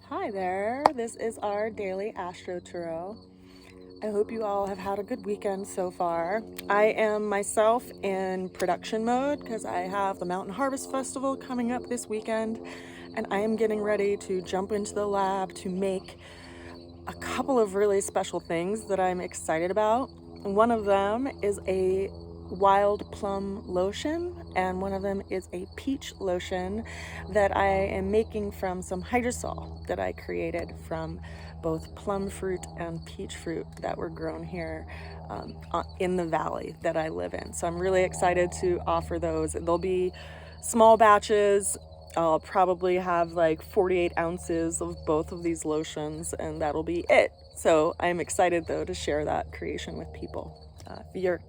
Hi there, this is our daily Astro Tarot. I hope you all have had a good weekend so far. I am myself in production mode because I have the Mountain Harvest Festival coming up this weekend, and I am getting ready to jump into the lab to make a couple of really special things that I'm excited about. One of them is a wild plum lotion, and one of them is a peach lotion that I am making from some hydrosol that I created from both plum fruit and peach fruit that were grown here in the valley that I live in. So I'm really excited to offer those. They'll be small batches. I'll probably have like 48 ounces of both of these lotions, and that'll be it. So I'm excited though to share that creation with people. If you're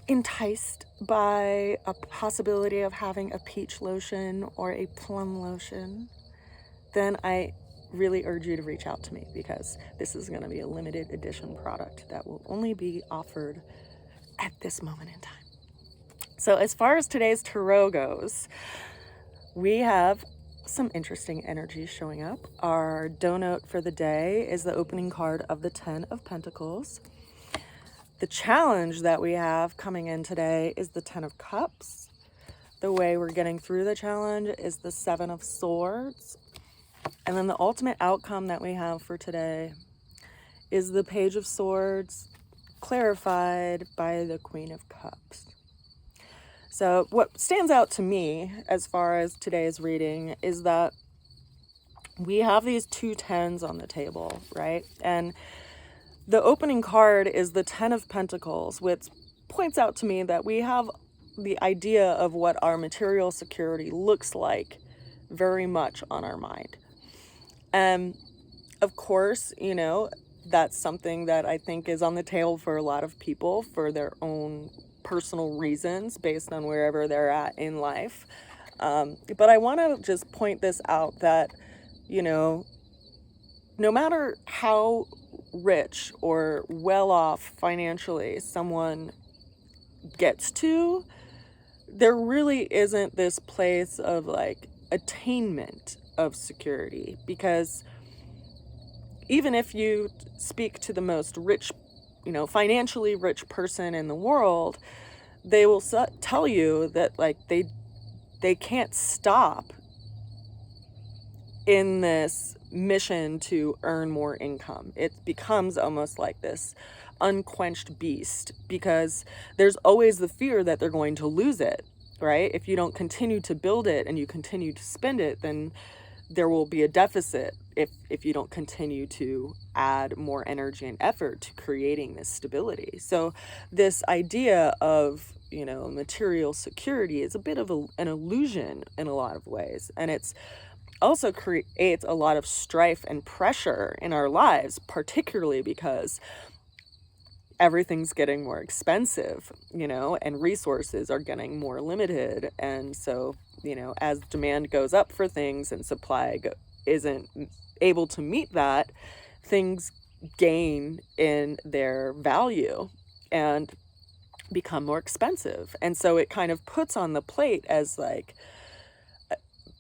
enticed by a possibility of having a peach lotion or a plum lotion, then I really urge you to reach out to me, because this is going to be a limited edition product that will only be offered at this moment in time. So as far as today's tarot goes, we have some interesting energies showing up. Our dough for the day is the opening card of the 10 of Pentacles. The challenge that we have coming in today is the 10 of Cups. The way we're getting through the challenge is the 7 of Swords. And then the ultimate outcome that we have for today is the Page of Swords, clarified by the Queen of Cups. So what stands out to me as far as today's reading is that we have these two tens on the table, right? And the opening card is the 10 of Pentacles, which points out to me that we have the idea of what our material security looks like very much on our mind. And of course, you know, that's something that I think is on the table for a lot of people for their own personal reasons based on wherever they're at in life. But I want to just point this out that, you know, no matter how rich or well off financially someone gets to, there really isn't this place of like attainment of security, because even if you speak to the most rich, you know, financially rich person in the world, they will tell you that like they can't stop in this mission to earn more income. It becomes almost like this unquenched beast, because there's always the fear that they're going to lose it, right? If you don't continue to build it and you continue to spend it, then there will be a deficit if you don't continue to add more energy and effort to creating this stability. So this idea of, you know, material security is a bit of an illusion in a lot of ways. And it's also creates a lot of strife and pressure in our lives, particularly because everything's getting more expensive, you know, and resources are getting more limited. And so, you know, as demand goes up for things and supply isn't able to meet that, things gain in their value and become more expensive. And so it kind of puts on the plate as like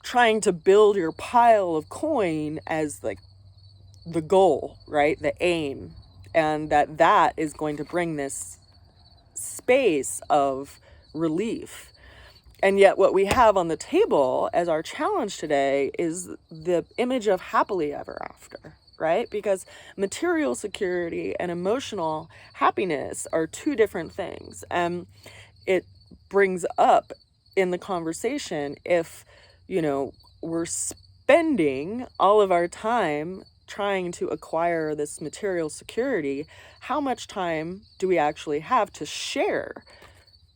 trying to build your pile of coin as like the goal, right? The aim. And that is going to bring this space of relief. And yet what we have on the table as our challenge today is the image of happily ever after, right? Because material security and emotional happiness are two different things. And it brings up in the conversation, if, you know, we're spending all of our time trying to acquire this material security, how much time do we actually have to share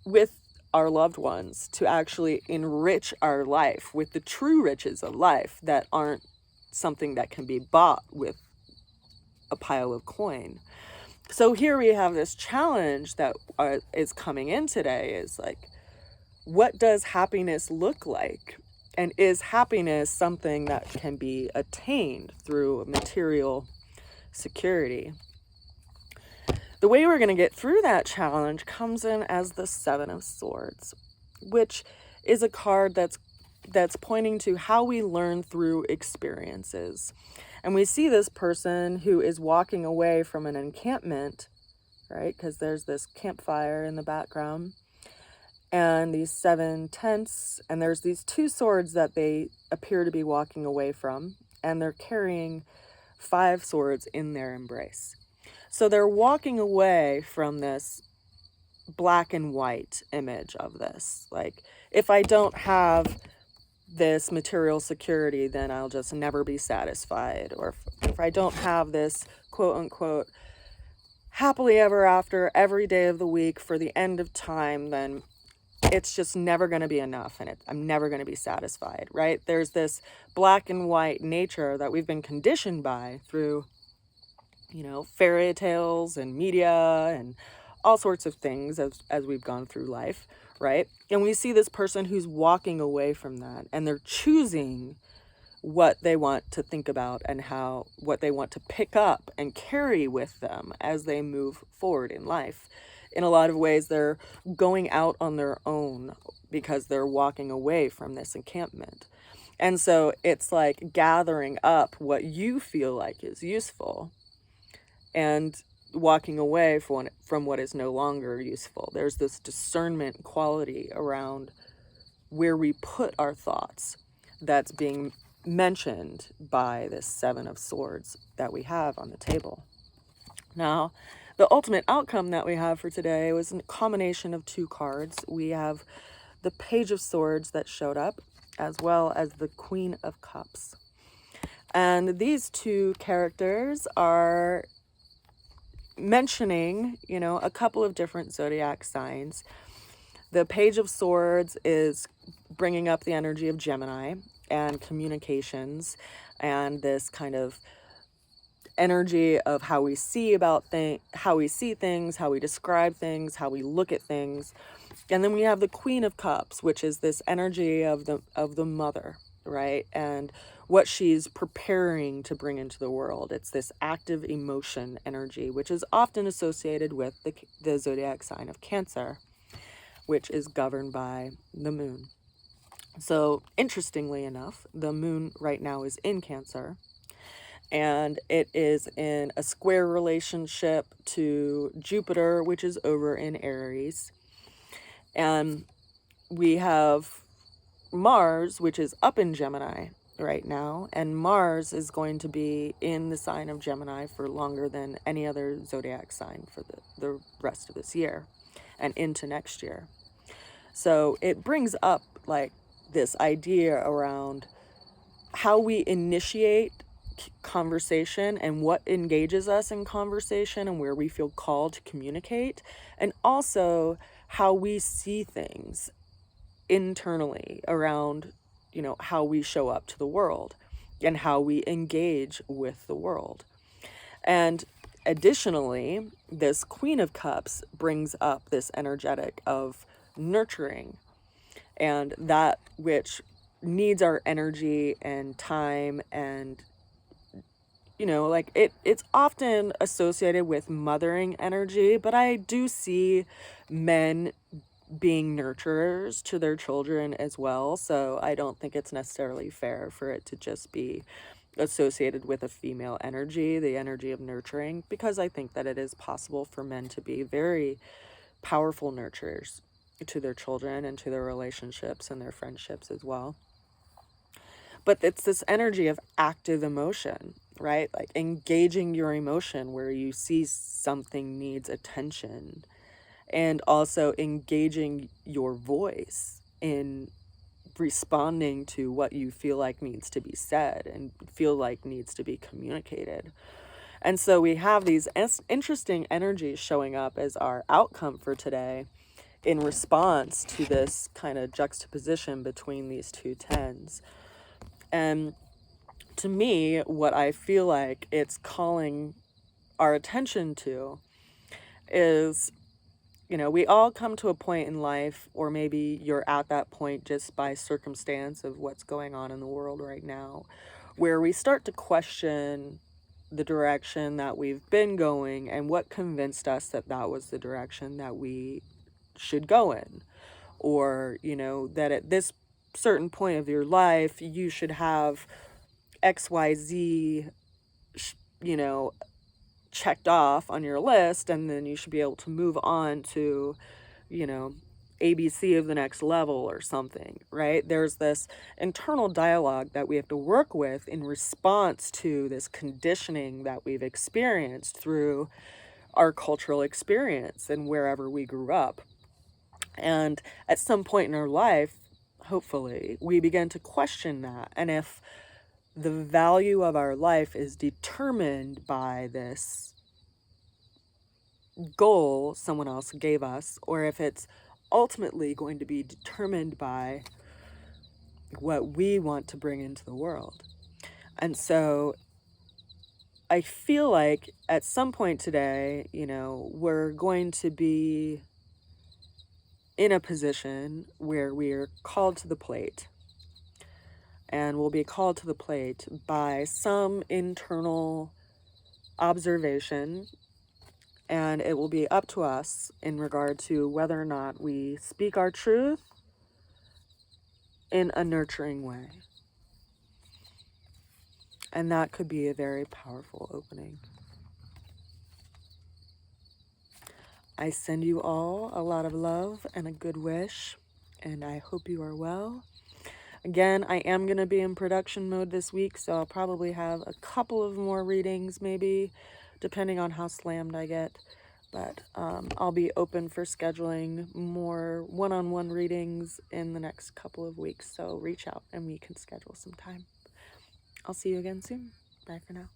with our loved ones to actually enrich our life with the true riches of life that aren't something that can be bought with a pile of coin? So here we have this challenge that is coming in today, is like, what does happiness look like? And is happiness something that can be attained through material security? The way we're going to get through that challenge comes in as the 7 of Swords, which is a card that's, that's pointing to how we learn through experiences. And we see this person who is walking away from an encampment, right? Because there's this campfire in the background and these 7 tents, and there's these 2 swords that they appear to be walking away from, and they're carrying 5 swords in their embrace. So they're walking away from this black and white image of this. Like, if I don't have this material security, then I'll just never be satisfied. Or if I don't have this quote unquote happily ever after every day of the week for the end of time, then it's just never going to be enough, and I'm never going to be satisfied, right? There's this black and white nature that we've been conditioned by through, fairy tales and media and all sorts of things as we've gone through life, right? And we see this person who's walking away from that, and they're choosing what they want to think about and what they want to pick up and carry with them as they move forward in life. In a lot of ways, they're going out on their own because they're walking away from this encampment. And so it's like gathering up what you feel like is useful and walking away from what is no longer useful. There's this discernment quality around where we put our thoughts that's being mentioned by this 7 of Swords that we have on the table. Now, the ultimate outcome that we have for today was a combination of 2 cards. We have the Page of Swords that showed up, as well as the Queen of Cups. And these 2 characters are mentioning, a couple of different zodiac signs. The Page of Swords is bringing up the energy of Gemini and communications and this kind of energy of how we see how we see things, how we describe things, how we look at things. And then we have the Queen of Cups, which is this energy of the mother, right? And what she's preparing to bring into the world. It's this active emotion energy, which is often associated with the zodiac sign of Cancer, which is governed by the moon. So interestingly enough, the moon right now is in Cancer, and it is in a square relationship to Jupiter, which is over in Aries. And we have Mars, which is up in Gemini right now, and Mars is going to be in the sign of Gemini for longer than any other zodiac sign for the rest of this year and into next year. So it brings up like this idea around how we initiate conversation and what engages us in conversation and where we feel called to communicate, and also how we see things internally around, how we show up to the world and how we engage with the world. And additionally, this Queen of Cups brings up this energetic of nurturing, and that which needs our energy and time, and it's often associated with mothering energy, but I do see men being nurturers to their children as well. So I don't think it's necessarily fair for it to just be associated with a female energy, the energy of nurturing, because I think that it is possible for men to be very powerful nurturers to their children and to their relationships and their friendships as well. But it's this energy of active emotion, right? Like engaging your emotion where you see something needs attention, and also engaging your voice in responding to what you feel like needs to be said and feel like needs to be communicated. And so we have these interesting energies showing up as our outcome for today in response to this kind of juxtaposition between these 2 tens. And to me, what I feel like it's calling our attention to is, we all come to a point in life, or maybe you're at that point just by circumstance of what's going on in the world right now, where we start to question the direction that we've been going and what convinced us that that was the direction that we should go in. Or, that at this certain point of your life, you should have XYZ, you know, checked off on your list, and then you should be able to move on to, you know, ABC of the next level or something, right? There's this internal dialogue that we have to work with in response to this conditioning that we've experienced through our cultural experience and wherever we grew up. And at some point in our life, hopefully, we begin to question that. And if the value of our life is determined by this goal someone else gave us, or if it's ultimately going to be determined by what we want to bring into the world. And so I feel like at some point today, you know, we're going to be in a position where we're called to the plate. And we'll be called to the plate by some internal observation, and it will be up to us in regard to whether or not we speak our truth in a nurturing way. And that could be a very powerful opening. I send you all a lot of love and a good wish, and I hope you are well. Again, I am going to be in production mode this week, so I'll probably have a couple of more readings, maybe, depending on how slammed I get. But I'll be open for scheduling more one-on-one readings in the next couple of weeks, so reach out and we can schedule some time. I'll see you again soon. Bye for now.